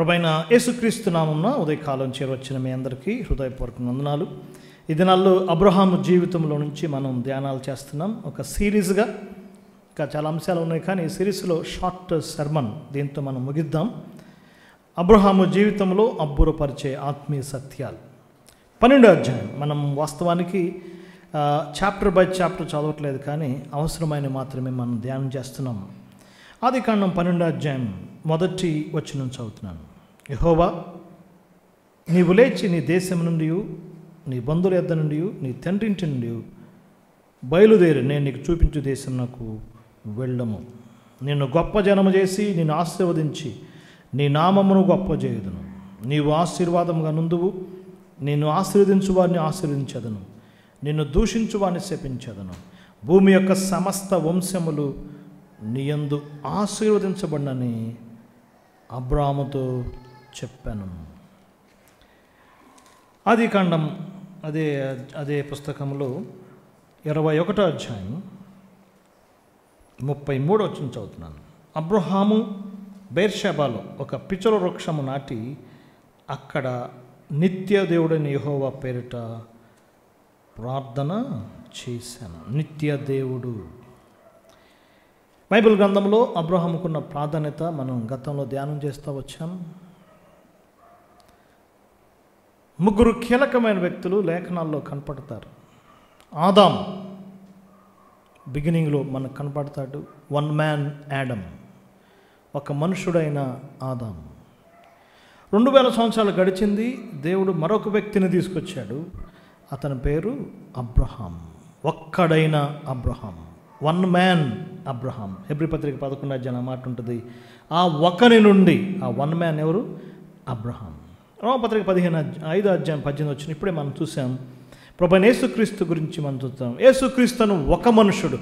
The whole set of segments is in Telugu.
ప్రభువైన యేసుక్రీస్తు నామమున ఉదయకాలం చేరవచ్చిన మీ అందరికీ హృదయపూర్వక వందనాలు. ఈ దినాల్లో అబ్రహాము జీవితంలో నుంచి మనం ధ్యానాలు చేస్తున్నాం. ఒక సిరీస్గా ఇంకా చాలా అంశాలు ఉన్నాయి, కానీ ఈ సిరీస్లో షార్ట్ సర్మన్ దీంతో మనం ముగిద్దాం. అబ్రహాము జీవితంలో అబ్బురపరిచే ఆత్మీయ సత్యాలు 12వ అధ్యాయం. మనం వాస్తవానికి చాప్టర్ బై చాప్టర్ చదవట్లేదు, కానీ అవసరమైన మాత్రమే మనం ధ్యానం చేస్తున్నాం. ఆదికాండం 12వ అధ్యాయం మొదటి వచనం చదువుతున్నాను. యెహోవా, నీవు లేచి నీ దేశం నుండి, నీ బంధువుల యొద్ద నుండి, నీ తండ్రి ఇంటి నుండి బయలుదేరి నేను నీకు చూపించు దేశం నాకు వెళ్ళము. నిన్ను గొప్ప జనము చేసి నిన్ను ఆశీర్వదించి నీ నామమును గొప్ప చేయుదును. నీవు ఆశీర్వాదముగా నుందువు. నిన్ను ఆశీర్వదించు వారిని ఆశీర్వదించదను, నిన్ను దూషించు వారిని శపించదను. భూమి యొక్క సమస్త వంశములు నీయందు ఆశీర్వదించబడినని అబ్రాహాముతో చెప్పాను. ఆదికాండం అదే పుస్తకంలో 21వ అధ్యాయం 33వ వచనం చదువుతున్నాను. అబ్రహాము బెర్షెబాలో ఒక పిచల వృక్షము నాటి అక్కడ నిత్య దేవుడైన యెహోవా పేరిట ప్రార్థన చేశాను. నిత్య దేవుడు. బైబిల్ గ్రంథంలో అబ్రహాముకున్న ప్రాధాన్యత మనం గతంలో ధ్యానం చేస్తూ వచ్చాం. ముగ్గురు కీలకమైన వ్యక్తులు లేఖనాల్లో కనపడతారు. ఆదాం బిగినింగ్లో మనకు కనపడతాడు. వన్ మ్యాన్ యాడమ్, ఒక మనుషుడైన ఆదాం. 2000 సంవత్సరాలు గడిచింది. దేవుడు మరొక వ్యక్తిని తీసుకొచ్చాడు. అతని పేరు అబ్రహాం. ఒక్కడైన Abraham, one man Abraham. Hebrew పత్రిక 11వ అధ్యాయం మాట ఉంటుంది. ఆ ఒకని నుండి, ఆ వన్ మ్యాన్ ఎవరు? అబ్రహాం. రోమపత్రిక 5వ అధ్యాయం 18 వచ్చిన ఇప్పుడే మనం చూసాం. ప్రభువైన యేసుక్రీస్తు గురించి మనం చూస్తాం. యేసుక్రీస్తును ఒక మనుషుడు,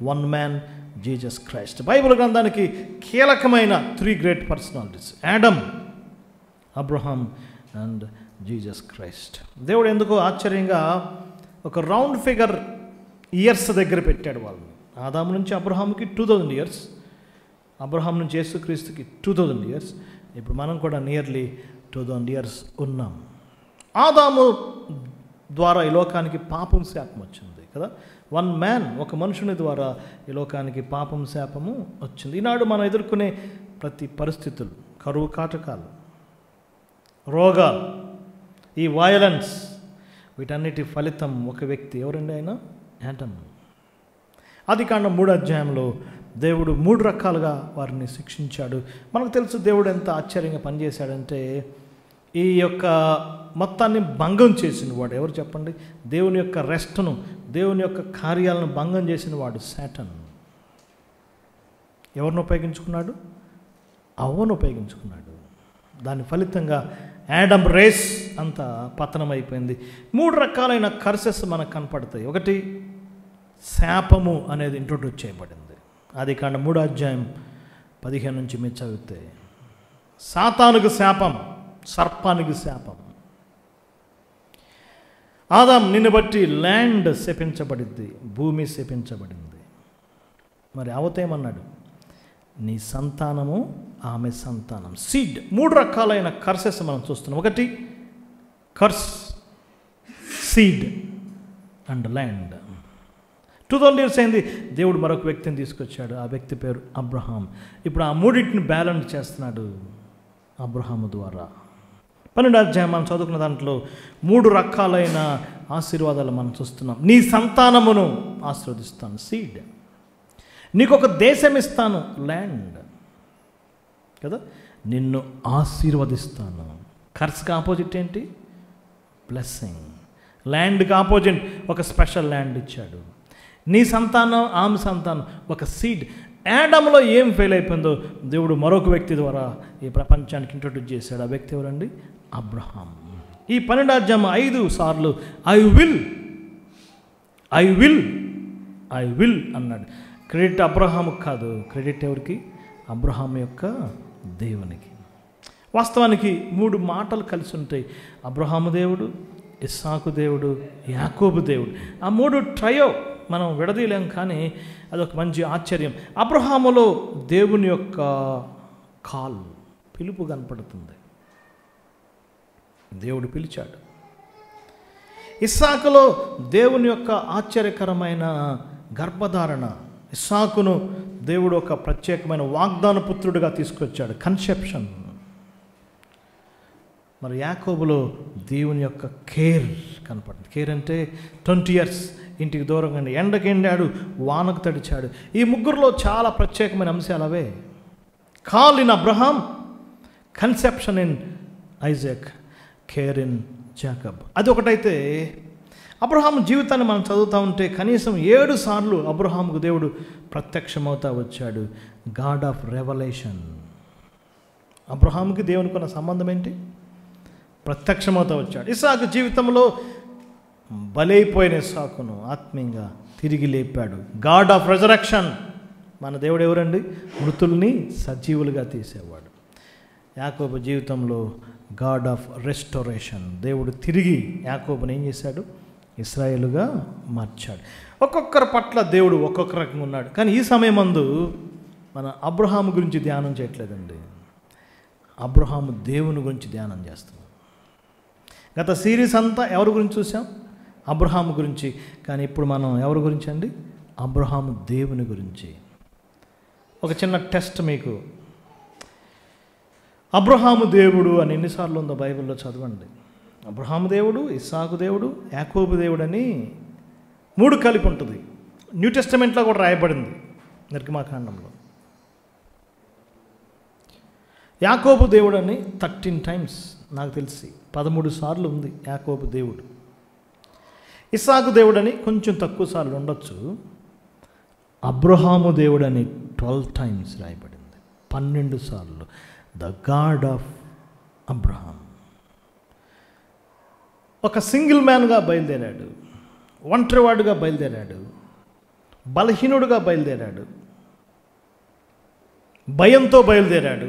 one man Jesus Christ. Bible గ్రంథానికి కీలకమైన 3 great personalities: Adam, Abraham and Jesus Christ. దేవుడు ఎందుకో ఆశ్చర్యంగా ఒక రౌండ్ ఫిగర్ ఇయర్స్ దగ్గర పెట్టాడు వాళ్ళని. ఆదాము నుంచి అబ్రహాముకి 2000 ఇయర్స్, అబ్రహాం నుంచి యేసుక్రీస్తుకి 2000 ఇయర్స్. ఇప్పుడు మనం కూడా నియర్లీ 2000 ఇయర్స్ ఉన్నాం. ఆదాము ద్వారా ఈ లోకానికి పాపం శాపం వచ్చింది కదా. వన్ మ్యాన్, ఒక మనుషుని ద్వారా ఈ లోకానికి పాపం శాపము వచ్చింది. ఈనాడు మనం ఎదుర్కొనే ప్రతి పరిస్థితులు, కరువు కాటకాలు, రోగాలు, ఈ వయలెన్స్, వీటన్నిటి ఫలితం ఒక వ్యక్తి. ఎవరండి ఆయన? యాడమ్. ఆదికాండం 3వ అధ్యాయంలో దేవుడు 3 రకాలుగా వారిని శిక్షించాడు. మనకు తెలుసు దేవుడు ఎంత ఆశ్చర్యంగా పనిచేశాడంటే, ఈ యొక్క మొత్తాన్ని భంగం చేసిన వాడు ఎవరు చెప్పండి? దేవుని యొక్క రెస్ట్ను, దేవుని యొక్క కార్యాలను భంగం చేసిన వాడు సాటన్. ఎవరిని ఉపయోగించుకున్నాడు? అవ్వను ఉపయోగించుకున్నాడు. దాని ఫలితంగా యాడమ్ రేస్ అంతా పతనం అయిపోయింది. 3 రకాలైన కర్సెస్ మనకు కనపడతాయి. ఒకటి, శాపము అనేది ఇంట్రొడ్యూస్ చేయబడింది. ఆదికాండం 3వ అధ్యాయం 15 నుంచి మీరు చదివితే, సాతానుకు శాపం, సర్పానికి శాపం. ఆదాం, నిన్ను బట్టి ల్యాండ్ శపించబడింది, భూమి శపించబడింది. మరి అవతేమన్నాడు? నీ సంతానము ఆమె సంతానం, సీడ్. 3 రకాలైన కర్సెస్ మనం చూస్తున్నాం. ఒకటి curse, seed and land. 2000 years అయింది. దేవుడు మరొక వ్యక్తిని తీసుకొచ్చాడు. ఆ వ్యక్తి పేరు అబ్రహాం. ఇప్పుడు ఆ మూడింటిని బ్యాలెన్స్ చేస్తున్నాడు అబ్రహాము ద్వారా. 12వ అధ్యాయం మనం చదువుకున్న దాంట్లో 3 రకాలైన ఆశీర్వాదాలు మనం చూస్తున్నాం. నీ సంతానమును ఆశీర్వదిస్తాను, సీడ్. నీకు ఒక దేశం ఇస్తాను, ల్యాండ్ కదా. నిన్ను ఆశీర్వదిస్తాను. కర్స్కి ఆపోజిట్ ఏంటి? బ్లెస్సింగ్. ల్యాండ్కి ఆపోజిట్ ఒక స్పెషల్ ల్యాండ్ ఇచ్చాడు. నీ సంతానం, ఆమె సంతానం, ఒక సీడ్. యాడమ్లో ఏం ఫెయిల్ అయిపోయిందో దేవుడు మరొక వ్యక్తి ద్వారా ఈ ప్రపంచానికి ఇంట్రొడ్యూస్ చేశాడు. ఆ వ్యక్తి ఎవరండి? అబ్రహాం. ఈ 12వ అధ్యాయం 5 సార్లు I will, I will, I will అన్నాడు. క్రెడిట్ అబ్రహాముకు కాదు, క్రెడిట్ ఎవరికి? అబ్రహాం యొక్క దేవునికి. వాస్తవానికి 3 మాటలు కలిసి ఉంటాయి. అబ్రహాము దేవుడు, ఇస్సాకు దేవుడు, యాకోబు దేవుడు. ఆ 3 ట్రయో మనం విడదీయలేం, కానీ అదొక మంచి ఆశ్చర్యం. అబ్రహాములో దేవుని యొక్క కాల్, పిలుపు కనపడుతుంది. దేవుడు పిలిచాడు. ఇస్సాకులో దేవుని యొక్క ఆశ్చర్యకరమైన గర్భధారణ. ఇస్సాకును దేవుడు ఒక ప్రత్యేకమైన వాగ్దాన పుత్రుడిగా తీసుకొచ్చాడు, కన్సెప్షన్. మరి యాకోబులో దేవుని యొక్క కేర్ కనపడుతుంది. కేర్ అంటే 20 years ఇంటికి దూరంగా ఎండకి ఎండాడు, వానకు తడిచాడు. ఈ ముగ్గురులో చాలా ప్రత్యేకమైన అంశాలు అవే. Call in Abraham, conception in Isaac, care in Jacob. అది ఒకటైతే అబ్రహాం జీవితాన్ని మనం చదువుతూ ఉంటే కనీసం 7 సార్లు అబ్రహాముకు దేవుడు ప్రత్యక్షమవుతా వచ్చాడు. God of revolution. అబ్రహాముకి దేవునికి ఉన్న సంబంధం ఏంటి? ప్రత్యక్షమవుతా వచ్చాడు. ఇస్సాకు జీవితంలో బలైపోయిన ఇస్సాకును ఆత్మీయంగా తిరిగి లేపాడు. God of resurrection. మన దేవుడు ఎవరండి? మృతుల్ని సజీవులుగా తీసేవాడు. యాకోబు జీవితంలో గాడ్ ఆఫ్ రెస్టోరేషన్. దేవుడు తిరిగి యాకోబుని ఏం చేశాడు? ఇశ్రాయేలుగా మార్చాడు. ఒక్కొక్కరి పట్ల దేవుడు ఒక్కొక్క రకంగా ఉన్నాడు. కానీ ఈ సమయమందు మన అబ్రహాము గురించి ధ్యానం చేయట్లేదండి. అబ్రహాము దేవుని గురించి ధ్యానం చేస్తున్నాం. గత సిరీస్ అంతా ఎవరి గురించి చూసాం? అబ్రహాము గురించి. కానీ ఇప్పుడు మనం ఎవరి గురించి అండి? అబ్రహాము దేవుని గురించి. ఒక చిన్న టెస్ట్ మీకు. అబ్రహాము దేవుడు అని ఎన్నిసార్లు ఉందో బైబిల్లో చదవండి. అబ్రహాము దేవుడు, ఇస్సాకు దేవుడు, యాకోబు దేవుడు అని 3 కలిపి ఉంటుంది. న్యూ టెస్టమెంట్లో కూడా రాయబడింది నిర్గమాకాండంలో. యాకోబు దేవుడు అని 13 times నాకు తెలిసి 13 సార్లు ఉంది యాకోబు దేవుడు. ఇస్సాకు దేవుడని కొంచెం తక్కువ సార్లు ఉండొచ్చు. అబ్రహాము దేవుడని 12 times రాయబడింది, 12 సార్లు. The God of Abraham. ఒక సింగిల్ మ్యాన్గా బయలుదేరాడు, ఒంటరివాడుగా బయలుదేరాడు, బలహీనుడుగా బయలుదేరాడు, భయంతో బయలుదేరాడు,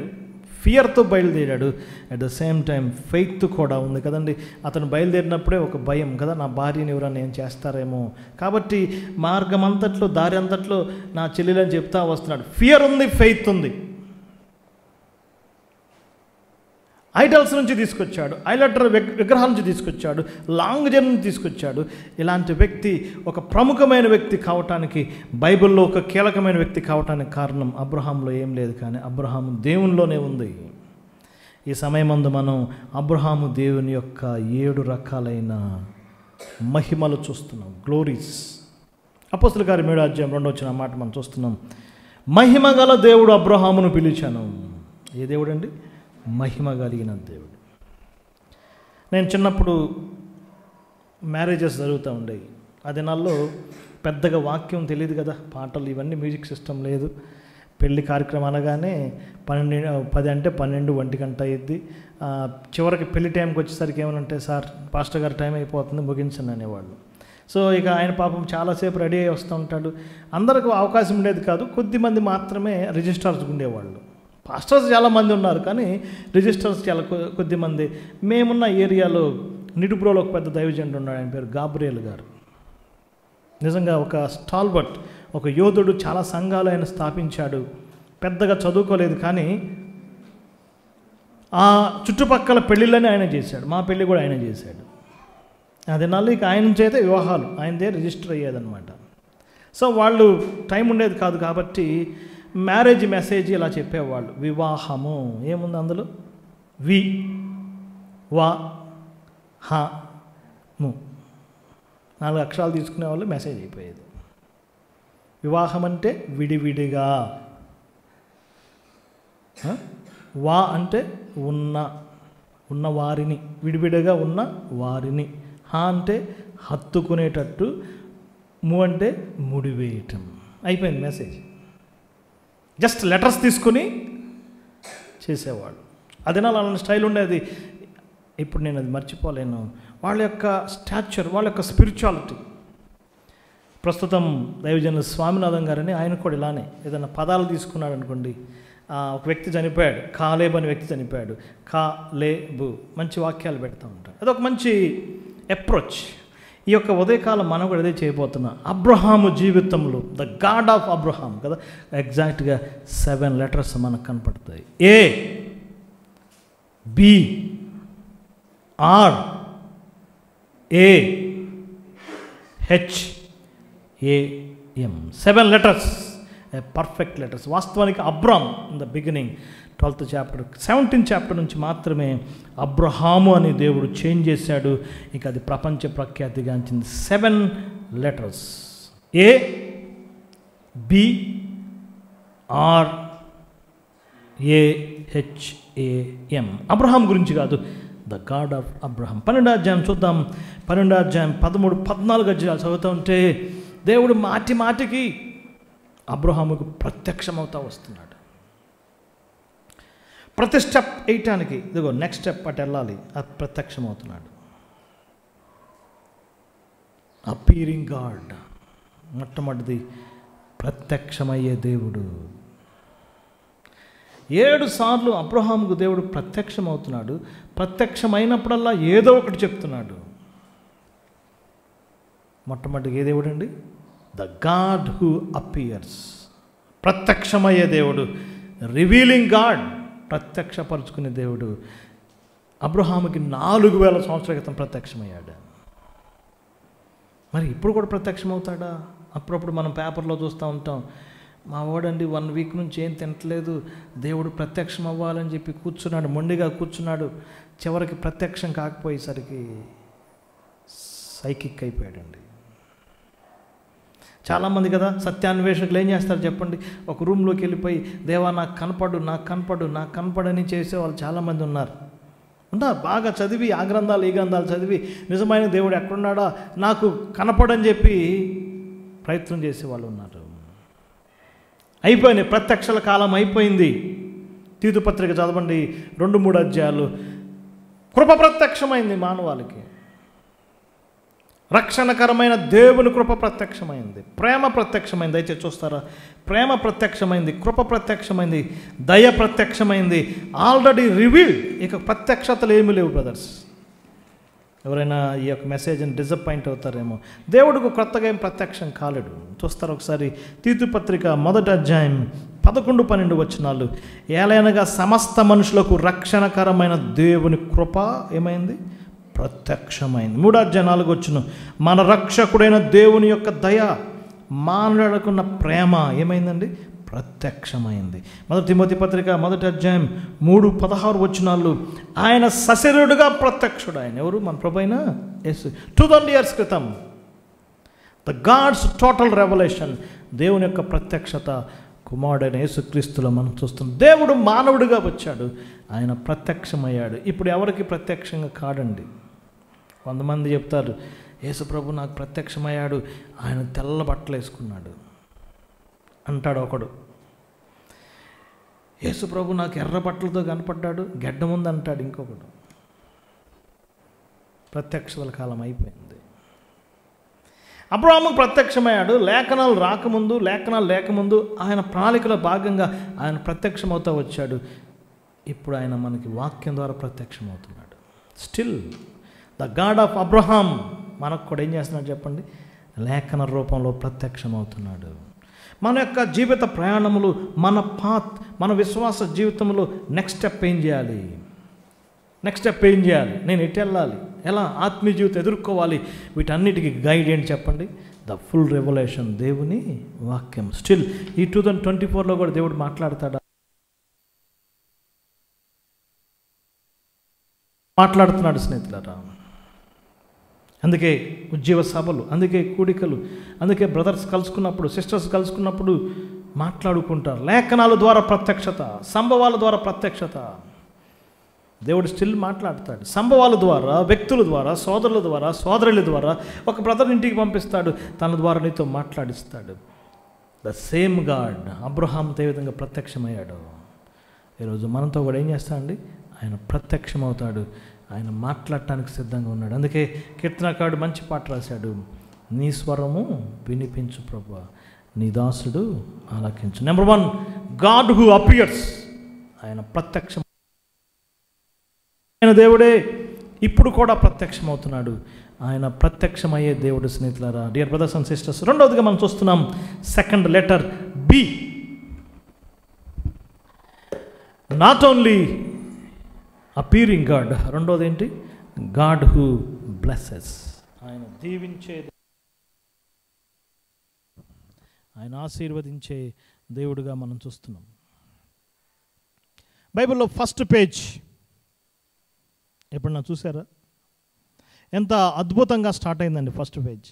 ఫియర్తో బయలుదేరాడు. At the same time faith కూడా ఉంది కదండి. అతను బయలుదేరినప్పుడే ఒక భయం కదా, నా భార్యని ఎవరన్నా ఏం చేస్తారేమో. కాబట్టి మార్గం అంతట్లో, దారి అంతట్లో నా చెల్లెలని చెప్తా వస్తున్నాడు. ఫియర్ ఉంది, ఫెయిత్ ఉంది. ఐడల్స్ నుంచి తీసుకొచ్చాడు, ఐలటర్ విగ్రహాల నుంచి తీసుకొచ్చాడు, లాంగ్ జర్నీ తీసుకొచ్చాడు. ఇలాంటి వ్యక్తి ఒక ప్రముఖమైన వ్యక్తి కావటానికి, బైబిల్లో ఒక కీలకమైన వ్యక్తి కావటానికి కారణం అబ్రహాంలో ఏం లేదు, కానీ అబ్రహాము దేవునిలోనే ఉంది. ఈ సమయమందు మనం అబ్రహాము దేవుని యొక్క 7 రకాలైన మహిమలు చూస్తున్నాం, గ్లోరీస్. అపోస్తలుల కార్యం 7వ అధ్యాయం 2వ వచనం మాట మనం చూస్తున్నాం. మహిమ గల దేవుడు అబ్రహామును పిలిచాను. ఏ దేవుడు అండి? మహిమ కలిగిన దేవుడు. నేను చిన్నప్పుడు మ్యారేజెస్ జరుగుతూ ఉండేవి. ఆ దినాల్లో పెద్దగా వాక్యం తెలియదు కదా, పాటలు ఇవన్నీ, మ్యూజిక్ సిస్టమ్ లేదు. పెళ్లి కార్యక్రమం అనగానే 10 అంటే 12, 1 గంట అయ్యిద్ది. చివరికి పెళ్లి టైంకి వచ్చేసరికి ఏమనంటే, సార్ పాస్టర్ గారు టైం అయిపోతుంది, ముగించండి అనేవాళ్ళు. సో ఇక ఆయన పాపం చాలాసేపు రెడీ అయ్యి వస్తూ ఉంటాడు. అందరికీ అవకాశం ఉండేది కాదు, కొద్దిమంది మాత్రమే రిజిస్టర్స్ ఉండేవాళ్ళు. పాస్టర్స్ చాలామంది ఉన్నారు, కానీ రిజిస్టర్స్ చాలా కొద్దిమంది. మేమున్న ఏరియాలో నిడుబ్రోలో ఒక పెద్ద దైవజనుడు ఉన్నాడు, ఆయన పేరు గాబ్రియల్ గారు. నిజంగా ఒక స్టాల్వర్ట్, ఒక యోధుడు. చాలా సంఘాలు ఆయన స్థాపించాడు. పెద్దగా చదువుకోలేదు, కానీ ఆ చుట్టుపక్కల పెళ్ళిళ్ళని ఆయన చేశాడు. మా పెళ్ళి కూడా ఆయన చేశాడు. అది నాళ్ళు ఇక ఆయన చేతే వివాహాలు ఆయనదే రిజిస్టర్ అయ్యేదన్నమాట. సో వాళ్ళు టైం ఉండేది కాదు, కాబట్టి మ్యారేజ్ మెసేజ్ ఇలా చెప్పేవాళ్ళు. వివాహము ఏముంది అందులో? వి వా హ ము 4 అక్షరాలు తీసుకునేవాళ్ళు, మెసేజ్ అయిపోయేది. వివాహం అంటే విడివిడిగా, వా అంటే ఉన్న వారిని, విడివిడిగా ఉన్న వారిని. హ అంటే హత్తుకునేటట్టు, ము అంటే ముడివేయటం. అయిపోయింది మెసేజ్. జస్ట్ లెటర్స్ తీసుకుని చేసేవాడు. అది నా అలాంటి స్టైల్ ఉండేది. ఇప్పుడు నేను అది మర్చిపోలేను. వాళ్ళ యొక్క స్టాచ్యూర్, వాళ్ళ యొక్క స్పిరిచువాలిటీ. ప్రస్తుతం దైవజనులు స్వామినాథన్ గారని, ఆయన కూడా ఇలానే ఏదైనా పదాలు తీసుకున్నాడు అనుకోండి. ఒక వ్యక్తి చనిపోయాడు, కాలేబు అనే వ్యక్తి చనిపోయాడు, కాలేబు, మంచి వాక్యాలు పెడతా ఉంటాడు. అదొక మంచి అప్రోచ్. ఈ యొక్క ఉదయకాలం మనం కూడా అదే చేయబోతున్నాం. అబ్రహాము జీవితంలో ద గాడ్ ఆఫ్ అబ్రహాం కదా, ఎగ్జాక్ట్గా 7 letters మనకు కనపడతాయి. A, B, RAHAM. 7 letters, perfect letters. వాస్తవానికి Abram in the beginning 12th chapter 17th chapter నుంచి మాత్రమే అబ్రహాము అని దేవుడు చేంజ్ చేశాడు. ఇక అది ప్రపంచ ప్రఖ్యాతిగాంచింది. 7 letters, ABRAHAM. అబ్రహాం గురించి కాదు, ద గాడ్ ఆఫ్ అబ్రహాం. 12వ అధ్యాయం చూద్దాం. 12వ అధ్యాయం 13, 14 అధ్యాయాలు చదువుతూ ఉంటే దేవుడు మాటి మాటికి అబ్రహాముకు ప్రత్యక్షమవుతా వస్తున్నాడు. ప్రతి స్టెప్ వేయటానికి ఇదిగో నెక్స్ట్ స్టెప్ అటు వెళ్ళాలి, అది ప్రత్యక్షమవుతున్నాడు. అపీరింగ్ గాడ్, మొట్టమొదటిది ప్రత్యక్షమయ్యే దేవుడు. 7 సార్లు అబ్రహాముకు దేవుడు ప్రత్యక్షమవుతున్నాడు. ప్రత్యక్షమైనప్పుడల్లా ఏదో ఒకటి చెప్తున్నాడు. మొట్టమొదటిగా ఏ దేవుడు అండి? ద గాడ్ హూ అపియర్స్, ప్రత్యక్షమయ్యే దేవుడు. రివీలింగ్ గాడ్, ప్రత్యక్షపరుచుకునే దేవుడు. అబ్రహాముకి 4000 సంవత్సరాల క్రితం ప్రత్యక్షమయ్యాడు. మరి ఇప్పుడు కూడా ప్రత్యక్షమవుతాడా? అప్పుడప్పుడు మనం పేపర్లో చూస్తూ ఉంటాం, మా వాడండి 1 వీక్ నుంచి ఏం తినట్లేదు, దేవుడు ప్రత్యక్షం అవ్వాలని చెప్పి కూర్చున్నాడు, మొండిగా కూర్చున్నాడు. చివరికి ప్రత్యక్షం కాకపోయేసరికి సైకిక్ అయిపోయాడండి. చాలామంది కదా సత్యాన్వేషకులు ఏం చేస్తారు చెప్పండి? ఒక రూమ్లోకి వెళ్ళిపోయి, దేవా నాకు కనపడు, నాకు కనపడు, నాకు కనపడని చేసేవాళ్ళు చాలామంది ఉన్నారు. బాగా చదివి ఆ గ్రంథాలు ఈ గ్రంథాలు చదివి నిజమైన దేవుడు ఎక్కడున్నాడా నాకు కనపడని చెప్పి ప్రయత్నం చేసేవాళ్ళు ఉన్నారు. అయిపోయినాయి, ప్రత్యక్షల కాలం అయిపోయింది. తీతు పత్రిక చదవండి, 2-3 అధ్యాయాలు. కృప ప్రత్యక్షమైంది మానవాళికి. రక్షణకరమైన దేవుని కృప ప్రత్యక్షమైంది, ప్రేమ ప్రత్యక్షమైంది. అయితే చూస్తారా, ప్రేమ ప్రత్యక్షమైంది, కృప ప్రత్యక్షమైంది, దయ ప్రత్యక్షమైంది, ఆల్రెడీ రివీల్డ్. ఇక ప్రత్యక్షతలు ఏమీ లేవు బ్రదర్స్. ఎవరైనా ఈ యొక్క మెసేజ్ని డిసప్పాయింట్ అవుతారేమో. దేవుడికి కొత్తగా ఏం ప్రత్యక్షం కాలేడు. చూస్తారు ఒకసారి తీతు పత్రిక 1వ అధ్యాయం 11-12 వచనాలు. ఏలైనగా సమస్త మనుషులకు రక్షణకరమైన దేవుని కృప ఏమైంది? ప్రత్యక్షమైంది. 3వ అధ్యాయం 4వ వచనం, మన రక్షకుడైన దేవుని యొక్క దయ, మానవులకున్న ప్రేమ ఏమైందండి? ప్రత్యక్షమైంది. 1 తిమోతి పత్రిక 1వ అధ్యాయం 3-16 వచనాలు, ఆయన సశరీరుడుగా ప్రత్యక్షుడు. ఆయన ఎవరు? మన ప్రభువైన యేసు. 2000 years క్రితం ద గాడ్స్ టోటల్ రెవల్యూషన్, దేవుని యొక్క ప్రత్యక్షత కుమారుడైన యేసుక్రీస్తులో మనం చూస్తున్నాం. దేవుడు మానవుడిగా వచ్చాడు, ఆయన ప్రత్యక్షమయ్యాడు. ఇప్పుడు ఎవరికి ప్రత్యక్షంగా కాడండి. కొంతమంది చెప్తారు, యేసు ప్రభు నాకు ప్రత్యక్షమయ్యాడు, ఆయన తెల్ల బట్టలు వేసుకున్నాడు అంటాడు ఒకడు. యేసు ప్రభు నాకు ఎర్ర బట్టలతో కనపడ్డాడు, గెడ్డ ముందు అంటాడు ఇంకొకడు. ప్రత్యక్షతల కాలం అయిపోయింది. అబ్రహాముకు ప్రత్యక్షమయ్యాడు. లేఖనాలు రాకముందు, లేఖనాలు లేకముందు ఆయన ప్రణాళికలో భాగంగా ఆయన ప్రత్యక్షమవుతూ వచ్చాడు. ఇప్పుడు ఆయన మనకి వాక్యం ద్వారా ప్రత్యక్షమవుతున్నాడు. Still the God of Abraham మనకు కూడా ఏం చేస్తున్నాడు చెప్పండి? లేఖన రూపంలో ప్రత్యక్షమవుతున్నాడు. మన యొక్క జీవిత ప్రయాణములు, మన విశ్వాస జీవితంలో నెక్స్ట్ స్టెప్ ఏం చేయాలి? నేను ఎటు వెళ్ళాలి? ఎలా ఆత్మీయ జీవితం ఎదుర్కోవాలి? వీటన్నిటికీ గైడ్ ఏంటి చెప్పండి? ద ఫుల్ రెవల్యూషన్, దేవుని వాక్యం. స్టిల్ ఈ 2024లో కూడా దేవుడు మాట్లాడుతున్నాడు స్నేహితులారా. అందుకే ఉద్యోగ సభలు, అందుకే కూడికలు, అందుకే బ్రదర్స్ కలుసుకున్నప్పుడు, సిస్టర్స్ కలుసుకున్నప్పుడు మాట్లాడుకుంటారు. లేఖనాల ద్వారా ప్రత్యక్షత, సంభవాల ద్వారా ప్రత్యక్షత. దేవుడు స్టిల్ మాట్లాడతాడు. సంభవాల ద్వారా, వ్యక్తుల ద్వారా, సోదరుల ద్వారా, సోదరుల ద్వారా. ఒక బ్రదర్ ఇంటికి పంపిస్తాడు, తన ద్వారా నీతో మాట్లాడిస్తాడు. ద సేమ్ గాడ్ అబ్రహాంతో ఏ విధంగా ప్రత్యక్షమయ్యాడు, ఈరోజు మనతో కూడా ఏం చేస్తాడండి? ఆయన ప్రత్యక్షమవుతాడు. ఆయన మాట్లాడటానికి సిద్ధంగా ఉన్నాడు. అందుకే కీర్తనకారుడు మంచి పాట రాశాడు, నీ స్వరము వినిపించు ప్రభువా, నీ దాసుడు ఆలకించు. Number 1, God who appears. ఆయన ప్రత్యక్షం ఆయన దేవుడే, ఇప్పుడు కూడా ప్రత్యక్షమవుతున్నాడు. ఆయన ప్రత్యక్షమయ్యే దేవుడు స్నేహితులారా, డియర్ బ్రదర్స్ అండ్ సిస్టర్స్. రెండవదిగా మనం చూస్తున్నాం second letter B. Not only appearing God, రెండోది ఏంటి? God who blesses. ఆయన దీవించే, ఆయన ఆశీర్వదించే దేవుడుగా మనం చూస్తున్నాం. బైబిల్లో ఫస్ట్ పేజ్ ఎప్పుడన్నా చూసారా? ఎంత అద్భుతంగా స్టార్ట్ అయిందండి ఫస్ట్ పేజ్.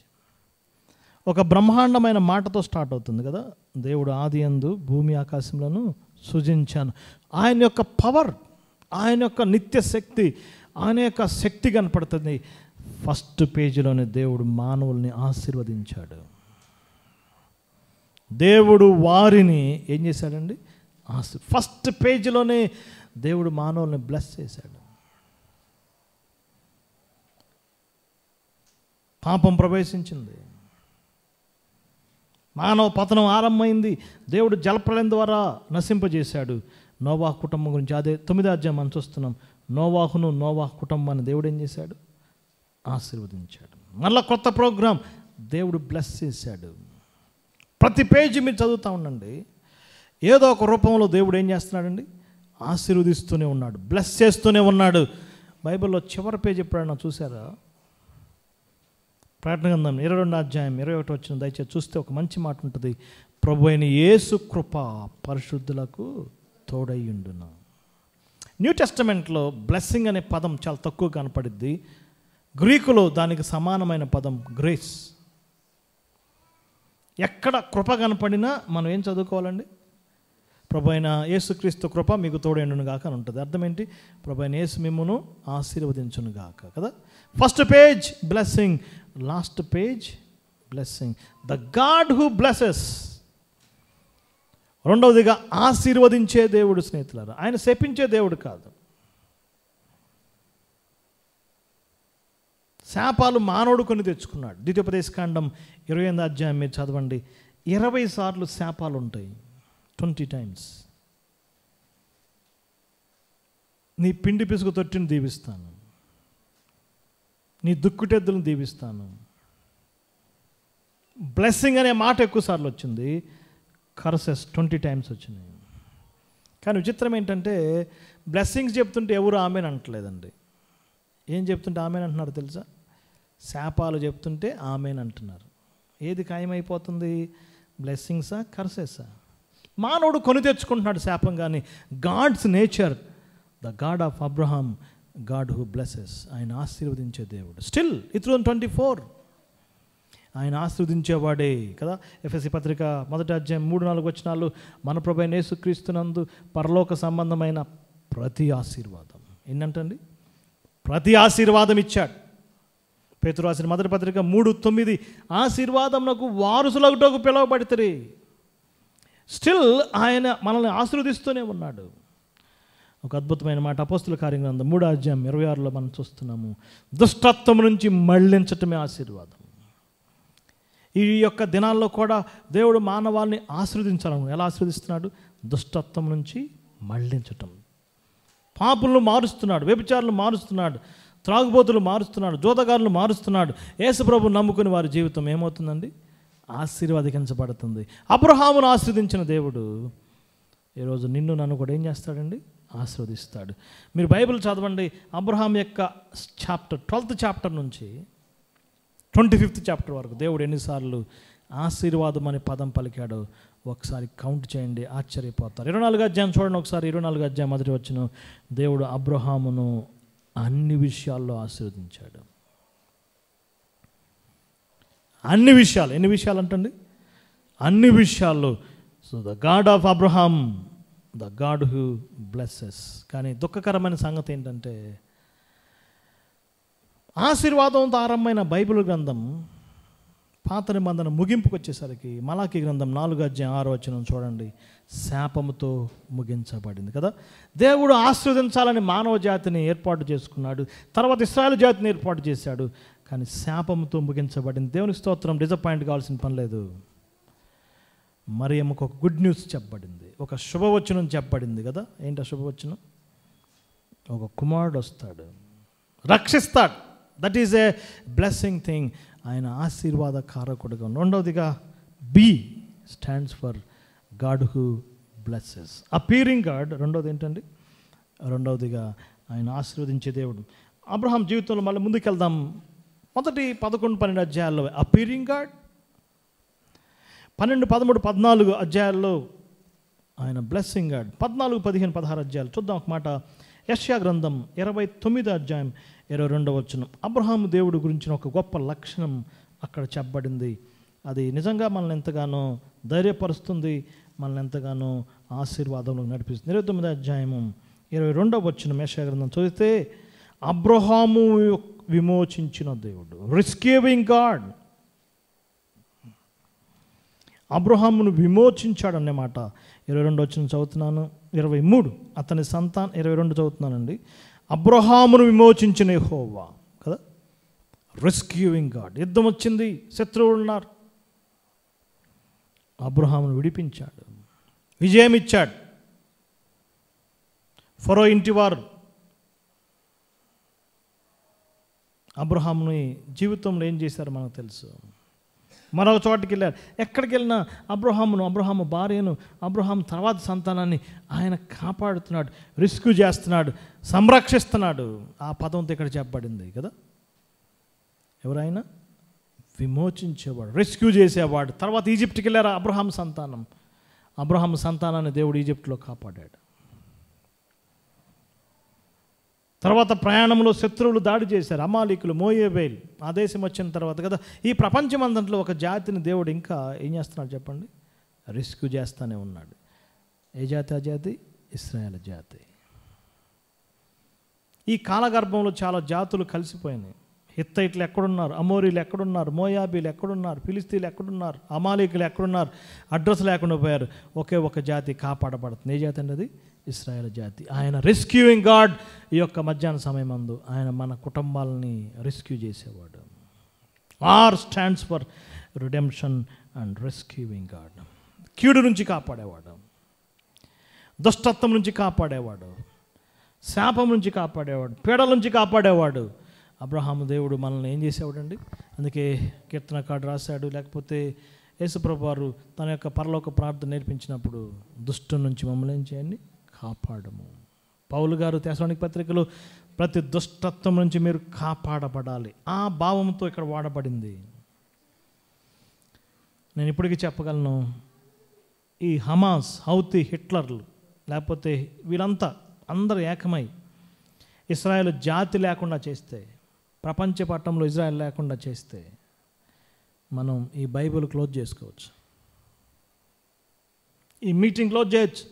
ఒక బ్రహ్మాండమైన మాటతో స్టార్ట్ అవుతుంది కదా. దేవుడు ఆది యందు భూమి ఆకాశములను సృజించాను. ఆయన యొక్క పవర్, ఆయన యొక్క నిత్య శక్తి, ఆయన యొక్క శక్తి కనపడుతుంది. ఫస్ట్ పేజీలోనే దేవుడు మానవుల్ని ఆశీర్వదించాడు. దేవుడు వారిని ఏం చేశాడండి? ఫస్ట్ పేజీలోనే దేవుడు మానవుల్ని బ్లెస్ చేశాడు. పాపం ప్రవేశించింది, మానవ పతనం ఆరంభమైంది. దేవుడు జలప్రలయం ద్వారా నశింపజేశాడు. నోవాహు కుటుంబం గురించి అదే 9వ అధ్యాయం మనం చూస్తున్నాం. నోవాహు కుటుంబాన్ని దేవుడు ఏం చేశాడు? ఆశీర్వదించాడు. మళ్ళీ కొత్త ప్రోగ్రాం దేవుడు బ్లెస్ చేశాడు. ప్రతి పేజీ మీరు చదువుతూ ఉండండి, ఏదో ఒక రూపంలో దేవుడు ఏం చేస్తున్నాడండి? ఆశీర్వదిస్తూనే ఉన్నాడు, బ్లెస్ చేస్తూనే ఉన్నాడు. బైబిల్లో చివరి పేజీ ఎప్పుడైనా చూసారా? ప్రకటన గ్రంథం 22వ అధ్యాయం 21 వచ్చిన దయచేసి చూస్తే ఒక మంచి మాట ఉంటుంది. ప్రభు అయిన యేసు కృప పరిశుద్ధులకు తోడయ్యుండును. న్యూ టెస్టమెంట్లో బ్లెస్సింగ్ అనే పదం చాలా తక్కువ కనపడిద్ది. గ్రీకులో దానికి సమానమైన పదం గ్రేస్. ఎక్కడ కృప కనపడినా మనం ఏం చదువుకోవాలండి? ప్రభు అయిన యేసుక్రీస్తు కృప మీకు తోడైండును గాక అని ఉంటుంది. అర్థం ఏంటి? ప్రభు అయిన యేసు మిమ్మును ఆశీర్వదించును గాక కదా. First page blessing, last page blessing. The God who blesses. రెండవదిగా ఆశీర్వదించే దేవుడు స్నేహితులారా. ఆయన శపించే దేవుడు కాదు. శాపాలు మానవుడు కొని తెచ్చుకున్నాడు. ద్వితీయోపదేశకాండం 28వ అధ్యాయం మీరు చదవండి. 20 సార్లు శాపాలు ఉంటాయి, 20 times. నీ పిండి పిసుకు తొట్టిని దీవిస్తాను, నీ దుక్కుటెద్దులను దీవిస్తాను. బ్లెస్సింగ్ అనే మాట ఎక్కువ సార్లు వచ్చింది, కర్సెస్ 20 times వచ్చినాయి. కానీ విచిత్రం ఏంటంటే బ్లెస్సింగ్స్ చెప్తుంటే ఎవరు ఆమెన్ అంటలేదండి. ఏం చెప్తుంటే ఆమెన్ అంటున్నారు తెలుసా? శాపాలు చెప్తుంటే ఆమెన్ అంటున్నారు. ఏది ఖాయమైపోతుంది? బ్లెస్సింగ్సా కర్సెసా? మానవుడు కొని తెచ్చుకుంటున్నాడు శాపం. కానీ God's nature, the God of Abraham, God who blesses. ఆయన ఆశీర్వదించే దేవుడు. స్టిల్ ఈ 2024 ఆయన ఆశీర్వదించేవాడే కదా. ఎఫెసీ పత్రిక 1వ అధ్యాయం 3-4 వచనాలు, మన ప్రభువైన యేసుక్రీస్తునందు పరలోక సంబంధమైన ప్రతి ఆశీర్వాదం. ఏంటంటండి? ప్రతి ఆశీర్వాదం ఇచ్చాడు. పేతురు రాసిన 1వ పత్రిక 3:9, ఆశీర్వాదమునకు వారసులగుటకు పిలువబడితే. స్టిల్ ఆయన మనల్ని ఆశీర్వదిస్తూనే ఉన్నాడు. ఒక అద్భుతమైన మాట అపోస్తుల కార్యగ్రంథం 3వ అధ్యాయం 26లో మనం చూస్తున్నాము. దుష్టత్వం నుంచి మళ్ళించటమే ఆశీర్వాదం. ఈ యొక్క దినాల్లో కూడా దేవుడు మానవాల్ని ఆశీర్వదించాలను. ఎలా ఆశీర్వదిస్తున్నాడు? దుష్టత్వం నుంచి మళ్ళించటం. పాపులను మారుస్తున్నాడు, వ్యభిచారులను మారుస్తున్నాడు, త్రాగుబోతులు మారుస్తున్నాడు, జోదగారులు మారుస్తున్నాడు. యేసుప్రభుని నమ్ముకుని వారి జీవితం ఏమవుతుందండి? ఆశీర్వదించబడుతుంది. అబ్రహామును ఆశీర్వదించిన దేవుడు ఈరోజు నిన్ను నన్ను కూడా ఏం చేస్తాడండి? ఆశీర్వదిస్తాడు. మీరు బైబిల్ చదవండి. అబ్రహాం యొక్క 12th చాప్టర్ నుంచి 25th చాప్టర్ వరకు దేవుడు ఎన్నిసార్లు ఆశీర్వాదం అనే పదం పలికాడో ఒకసారి కౌంట్ చేయండి, ఆశ్చర్యపోతారు. 24వ అధ్యాయం చూడండి ఒకసారి. 24వ అధ్యాయం 1వ వచనం, దేవుడు అబ్రహామును అన్ని విషయాల్లో ఆశీర్వదించాడు. అన్ని విషయాలు. ఎన్ని విషయాలు అంటండి? అన్ని విషయాల్లో. So the God of Abraham, the God who blesses. కానీ దుఃఖకరమైన సంగతి ఏంటంటే ఆశీర్వాదంతో ఆరంభమైన బైబిల్ గ్రంథం పాత నిబంధన ముగింపుకు వచ్చేసరికి మలాకీ గ్రంథం 4వ అధ్యాయం 6వ వచనం చూడండి, శాపముతో ముగించబడింది కదా. దేవుడు ఆశీర్వదించాలని మానవ జాతిని ఏర్పాటు చేసుకున్నాడు, తర్వాత ఇశ్రాయేలు జాతిని ఏర్పాటు చేశాడు. కానీ శాపముతో ముగించబడింది. దేవుని స్తోత్రం. డిసప్పాయింట్ కావాల్సిన పని లేదు. మరియమ్మకు ఒక గుడ్ న్యూస్ చెప్పబడింది, ఒక శుభవచనం చెప్పబడింది కదా. ఏంటి ఆ శుభవచనం? ఒక కుమారుడు వస్తాడు, రక్షిస్తాడు. That is a blessing thing. ఆయన ఆశీర్వాద కారకుడుగా. రెండవదిగా B stands for God who blesses. Appearing God. రెండవది ఏంటండి? రెండవదిగా ఆయన ఆశీర్వదించే దేవుడు. అబ్రహాం జీవితంలో మళ్ళీ ముందుకెళ్దాం. మొదటి 11-12 అధ్యాయాల్లో అపీరింగ్ గాడ్, 12, 13, 14 అధ్యాయాల్లో ఆయన బ్లెస్సింగ్ గాడ్, 14, 15, 16 అధ్యాయాలు చూద్దాం ఒక మాట. యెషయా గ్రంథం 29 అధ్యాయం 22వ వచనం. అబ్రహాము దేవుడి గురించిన ఒక గొప్ప లక్షణం అక్కడ చెప్పబడింది. అది నిజంగా మనల్ని ఎంతగానో ధైర్యపరుస్తుంది, మనల్ని ఎంతగానో ఆశీర్వాదంలో నడిపిస్తుంది. 29వ అధ్యాయము 22వ వచనం యెషయా గ్రంథం చదివితే, అబ్రహాము విమోచించిన దేవుడు, రెస్క్యూయింగ్ గాడ్, అబ్రహామును విమోచించాడనే మాట 22 వచనం చదువుతున్నాను. 23 అతని సంతానం, 22 చదువుతున్నానండి. అబ్రహామును విమోచించిన యెహోవా కదా, రెస్క్యూయింగ్ గాడ్. యుద్ధం వచ్చింది, శత్రువులు ఉన్నారు, అబ్రహామును విడిపించాడు, విజయం ఇచ్చాడు. ఫరో ఇంటివారు అబ్రహాముని జీవితంలో ఏం చేశారో మనకు తెలుసు. మరొక చోటికి వెళ్ళారు. ఎక్కడికి వెళ్ళినా అబ్రహాము భార్యను, అబ్రహాం తర్వాత సంతానాన్ని ఆయన కాపాడుతున్నాడు, రెస్క్యూ చేస్తున్నాడు, సంరక్షిస్తున్నాడు. ఆ పదంతో ఇక్కడ చెప్పబడింది కదా. ఎవరైనా విమోచించేవాడు, రెస్క్యూ చేసేవాడు. తర్వాత ఈజిప్ట్కి వెళ్ళారు అబ్రహాం సంతానాన్ని దేవుడు ఈజిప్ట్లో కాపాడాడు. తర్వాత ప్రయాణంలో శత్రువులు దాడి చేశారు, అమాలీకులు, మోయేబేలు. ఆ దేశం వచ్చిన తర్వాత కదా ఈ ప్రపంచమంతట్లో ఒక జాతిని దేవుడు ఇంకా ఏం చేస్తున్నాడు చెప్పండి, రెస్క్యూ చేస్తూనే ఉన్నాడు. ఏ జాతి? ఆ జాతి ఇశ్రాయేలు జాతి. ఈ కాలగర్భంలో చాలా జాతులు కలిసిపోయినాయి. హిత్తైట్లు ఎక్కడున్నారు, అమోరీలు ఎక్కడున్నారు, మోయాబీలు ఎక్కడున్నారు, ఫిలిస్తీన్లు ఎక్కడున్నారు, అమాలీకులు ఎక్కడున్నారు, అడ్రస్ లేకుండా పోయారు. ఒకే ఒక జాతి కాపాడబడుతుంది. ఏ జాతి అండి? అది ఇశ్రాయేలు జాతి. ఆయన రెస్క్యూయింగ్ గాడ్. ఈ యొక్క మధ్యాహ్న సమయం అందు ఆయన మన కుటుంబాలని రెస్క్యూ చేసేవాడు. Are stands for redemption and rescuing God. కీడు నుంచి కాపాడేవాడు, దుష్టత్వం నుంచి కాపాడేవాడు, శాపం నుంచి కాపాడేవాడు, పీడల నుంచి కాపాడేవాడు. అబ్రహాము దేవుడు మనల్ని ఏం చేసేవాడండి? అందుకే కీర్తనకారుడు రాశాడు, లేకపోతే యేసుప్రభు వారు తన యొక్క పరలోక ప్రార్థన నేర్పించినప్పుడు, దుష్టం నుంచి మమ్మల్ని ఏం చేయండి? కాపాడము. పౌలు గారు తెస్సలోనికీ పత్రికలో ప్రతి దుష్టత్వం నుంచి మీరు కాపాడబడాలి, ఆ భావంతో ఇక్కడ వాడబడింది. నేను ఇప్పటికీ చెప్పగలను, ఈ హమాస్, హౌతీ, హిట్లర్లు, లేకపోతే వీళ్ళంతా అందరూ ఏకమై ఇశ్రాయేలు జాతి లేకుండా చేస్తే, ప్రపంచ పట్టణంలో ఇజ్రాయెల్ లేకుండా చేస్తే, మనం ఈ బైబిల్ క్లోజ్ చేసుకోవచ్చు, ఈ మీటింగ్ క్లోజ్ చేయొచ్చు.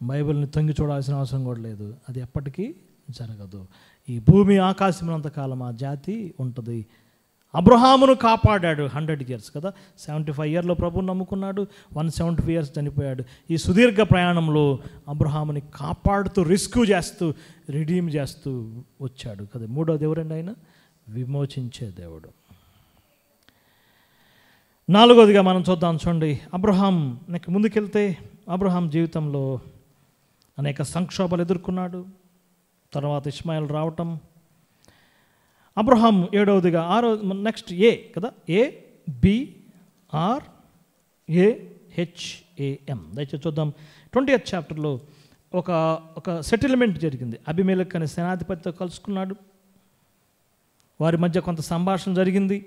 బైబిల్ని తొంగి చూడాల్సిన అవసరం కూడా లేదు. అది ఎప్పటికీ జరగదు. ఈ భూమి ఆకాశం కాలం ఆ జాతి ఉంటుంది. అబ్రహామును కాపాడాడు 100 years కదా. 75 yearsలో ప్రభువుని నమ్ముకున్నాడు, 175 years చనిపోయాడు. ఈ సుదీర్ఘ ప్రయాణంలో అబ్రహాముని కాపాడుతూ, రెస్క్యూ చేస్తూ, రిడీమ్ చేస్తూ వచ్చాడు కదా. మూడో దేవుడండి ఆయన, విమోచించే దేవుడు. నాలుగోదిగా మనం చూద్దాం. చూడండి, అబ్రహాం ముందుకెళ్తే అబ్రహాం జీవితంలో అనేక సంక్షోభాలు ఎదుర్కొన్నాడు. తర్వాత ఇష్మాయిల్ రావటం. అబ్రహాం ఏడవదిగా నెక్స్ట్ ఏ కదా, ABRAHAM. దయచేసి చూద్దాం. 20th chapterలో ఒక సెటిల్మెంట్ జరిగింది. అబీమెలెకు అనే సేనాధిపతితో కలుసుకున్నాడు. వారి మధ్య కొంత సంభాషణ జరిగింది,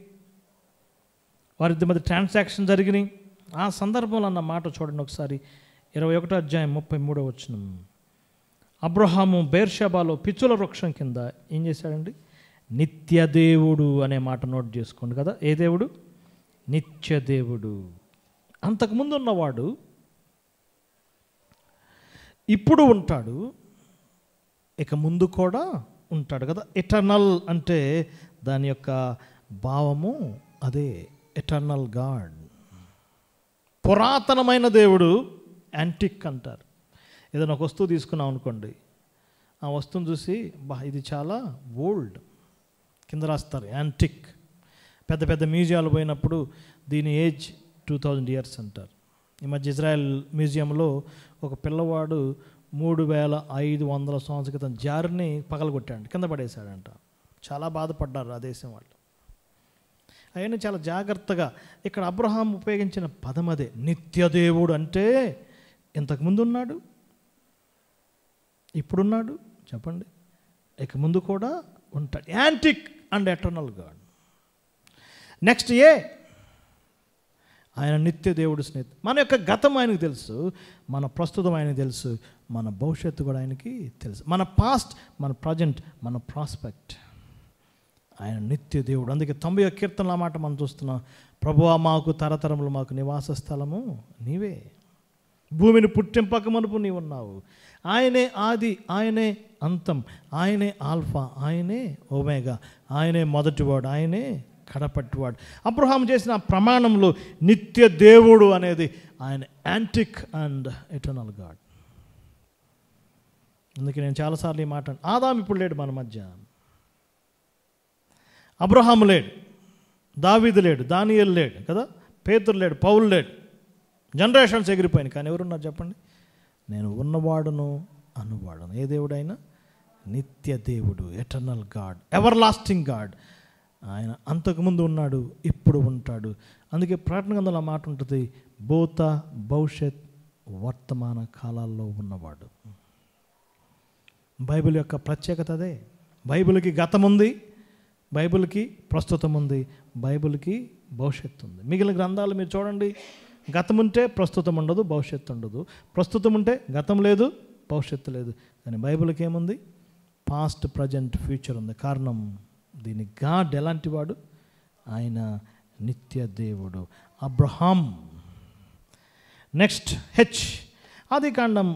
వారిద్దరి మధ్య ట్రాన్సాక్షన్ జరిగినాయి. ఆ సందర్భంలో అన్న మాట చూడండి ఒకసారి. 21వ అధ్యాయం 33వ వచనం. అబ్రహాము బెర్షెబాలో పిచ్చుల వృక్షం కింద ఏం చేశాడండి? నిత్యదేవుడు అనే మాట నోట్ చేసుకోండి కదా. ఏ దేవుడు? నిత్యదేవుడు. అంతకుముందు ఉన్నవాడు ఇప్పుడు ఉంటాడు, ఇక ముందు కూడా ఉంటాడు కదా. ఎటర్నల్ అంటే దాని యొక్క భావము అదే, ఎటర్నల్ గాడ్. పురాతనమైన దేవుడు, యాంటిక్ అంటారు. ఏదైనా ఒక వస్తువు తీసుకున్నాం అనుకోండి, ఆ వస్తువును చూసి ఇది చాలా ఓల్డ్ కింద రాస్తారు, యాంటిక్. పెద్ద పెద్ద మ్యూజియాలు పోయినప్పుడు దీని ఏజ్ 2000 years అంటారు. ఈ మధ్య ఇజ్రాయెల్ మ్యూజియంలో ఒక పిల్లవాడు 3500 సంవత్సరాల క్రితం జార్ని పగలగొట్టాడు, కింద పడేశాడంట. చాలా బాధపడ్డారు ఆ దేశం వాళ్ళు. అవన్నీ చాలా జాగ్రత్తగా. ఇక్కడ అబ్రహాం ఉపయోగించిన పదం అదే, నిత్యదేవుడు. అంటే ఇంతకుముందు ఉన్నాడు, ఇప్పుడున్నాడు. చెప్పండి, ఇక ముందు కూడా ఉంటాడు. Antique and eternal God. Next ఆయన నిత్య దేవుడు స్నేహితుడు. మన యొక్క గతం ఆయనకు తెలుసు, మన ప్రస్తుతం ఆయనకు తెలుసు, మన భవిష్యత్తు కూడా ఆయనకి తెలుసు. మన పాస్ట్, మన ప్రజెంట్, మన ప్రాస్పెక్ట్. ఆయన నిత్య దేవుడు. అందుకే 90వ కీర్తనలో ఆ మాట మనం చూస్తున్నాం. ప్రభువా, మాకు తరతరములు మాకు నివాస స్థలము నీవే, భూమిని పుట్టింపక మునుపు నీవు ఉన్నావు. ఆయనే ఆది, ఆయనే అంతం, ఆయనే ఆల్ఫా, ఆయనే ఒమేగా, ఆయనే మొదటివాడు, ఆయనే కడపట్టివాడు. అబ్రహాము చేసిన ప్రమాణంలో నిత్య దేవుడు అనేది ఆయన యాంటిక్ అండ్ ఎటర్నల్ గాడ్. అందుకే నేను చాలాసార్లు ఈ మాట, ఆదాము ఇప్పుడు లేడు మన మధ్య, అబ్రహాము లేడు, దావీదు లేడు, దానియేలు లేడు కదా, పేతురు లేడు, పౌలు లేడు, జనరేషన్స్ ఎగిరిపోయినాయి. కానీ ఎవరున్నారు చెప్పండి? నేను ఉన్నవాడును అనువాడును. ఏ దేవుడైనా నిత్య దేవుడు, eternal God, ever lasting God. ఆయన అంతకుముందు ఉన్నాడు, ఇప్పుడు ఉంటాడు. అందుకే ప్రకటన గ్రంథంలో ఆ మాట ఉంటుంది, భూత భవిష్యత్ వర్తమాన కాలాల్లో ఉన్నవాడు. బైబిల్ యొక్క ప్రత్యేకత అదే. బైబిల్కి గతం ఉంది, బైబిల్కి ప్రస్తుతం ఉంది, బైబిల్కి భవిష్యత్తు ఉంది. మిగిలిన గ్రంథాలు మీరు చూడండి, గతం ఉంటే ప్రస్తుతం ఉండదు, భవిష్యత్తు ఉండదు. ప్రస్తుతం ఉంటే గతం లేదు, భవిష్యత్తు లేదు. కానీ బైబిల్కి ఏముంది? పాస్ట్, ప్రజెంట్, ఫ్యూచర్ ఉంది. కారణం దీని గాడ్ ఎలాంటి వాడు? ఆయన నిత్య దేవుడు. అబ్రహాం. నెక్స్ట్ ఆదికాండం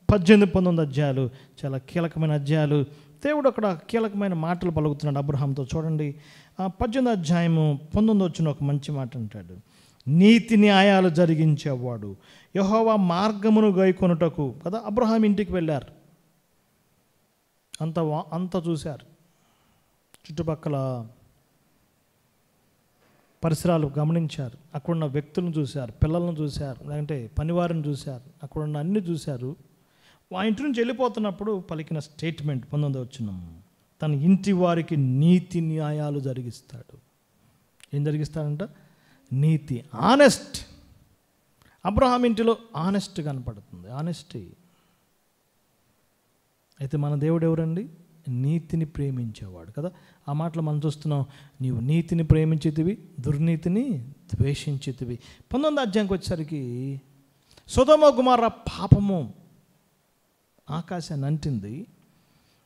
18-19 అధ్యాయాలు చాలా కీలకమైన అధ్యాయాలు. దేవుడు అక్కడ కీలకమైన మాటలు పలుకుతున్నాడు అబ్రహాంతో. చూడండి, 18వ అధ్యాయము 19 వచ్చిన ఒక మంచి మాట అంటాడు. నీతి న్యాయాలు జరిగించేవాడు, యెహోవా మార్గమును గైకొనుటకు కదా. అబ్రహాం ఇంటికి వెళ్ళారు, అంత చూశారు, చుట్టుపక్కల పరిసరాలు గమనించారు, అక్కడున్న వ్యక్తులను చూశారు, పిల్లలను చూశారు, లేదంటే పనివారిని చూశారు, అక్కడున్న అన్ని చూశారు. ఆ ఇంటి నుంచి వెళ్ళిపోతున్నప్పుడు పలికిన స్టేట్మెంట్ 19వ వచనం, తన ఇంటి వారికి నీతి న్యాయాలు జరిగిస్తాడు. ఏం జరిగిస్తాడంట? నీతి, ఆనెస్ట్. అబ్రహాం ఇంటిలో ఆనెస్ట్ కనపడుతుంది, ఆనెస్టీ. అయితే మన దేవుడు ఎవరండి? నీతిని ప్రేమించేవాడు కదా. ఆ మాటలు మనం చూస్తున్నాం, నీవు నీతిని ప్రేమించితివి, దుర్నీతిని ద్వేషించితివి. 19వ అధ్యాయంకి వచ్చేసరికి సొదొమ గొమొర్రా పాపము ఆకాశాన్ని అంటింది.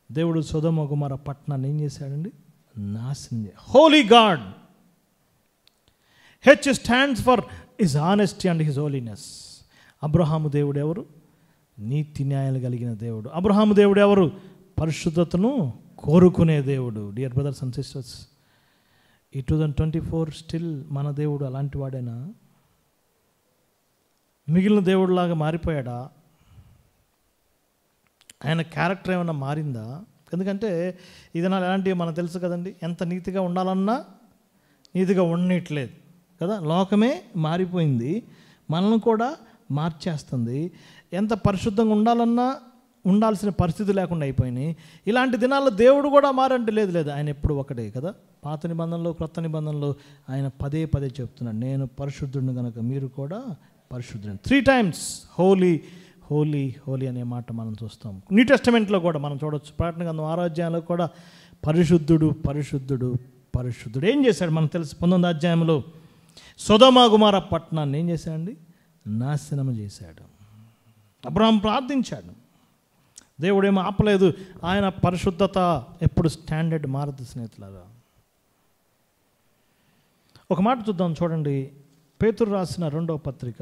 దేవుడు సొదొమ గొమొర్రా పట్టణాన్ని ఏం చేశాడండి? నాశనం. Holi God. H stands for his honesty and his holiness. Abraham దేవుడు ఎవరు? నీతి న్యాయాలు కలిగిన దేవుడు. అబ్రహాము దేవుడు ఎవరు? పరిశుద్ధతను కోరుకునే దేవుడు. డియర్ బ్రదర్స్ అండ్ సిస్టర్స్, ఈ 2024 స్టిల్ మన దేవుడు అలాంటి వాడేనా? మిగిలిన దేవుడిలాగా మారిపోయాడా? ఆయన క్యారెక్టర్ ఏమైనా మారిందా? ఎందుకంటే ఇది నా ఎలాంటివి మనకు తెలుసు కదండి. ఎంత నీతిగా ఉండాలన్నా నీతిగా ఉండట్లేదు కదా. లోకమే మారిపోయింది, మనల్ని కూడా మార్చేస్తుంది. ఎంత పరిశుద్ధంగా ఉండాలన్నా ఉండాల్సిన పరిస్థితి లేకుండా అయిపోయినాయి. ఇలాంటి దినాల్లో దేవుడు కూడా మారంటే లేదు, ఆయన ఎప్పుడు ఒకటే కదా. పాత నిబంధనలో, క్రొత్త నిబంధనలో ఆయన పదే చెప్తున్నాడు, నేను పరిశుద్ధుడిని కనుక మీరు కూడా పరిశుద్ధుడు. 3 times హోలీ హోలీ హోలీ అనే మాట మనం చూస్తాం. న్యూ టెస్టమెంట్లో కూడా మనం చూడవచ్చు. ప్రకటన గ్రంథం 6వ అధ్యాయంలో కూడా పరిశుద్ధుడు పరిశుద్ధుడు పరిశుద్ధుడు. ఏం చేశాడు మనకు తెలుసు. 19వ అధ్యాయంలో సొదొమ గొమొర్రా పట్టణాన్ని ఏం చేశాడండి? నాశనం చేశాడు. అబ్రహాం ప్రార్థించాడు, దేవుడేమో ఆపలేదు. ఆయన పరిశుద్ధత ఎప్పుడు స్టాండర్డ్ మారదు స్నేహితులారా. ఒక మాట చూద్దాం చూడండి, పేతురు రాసిన 2వ పత్రిక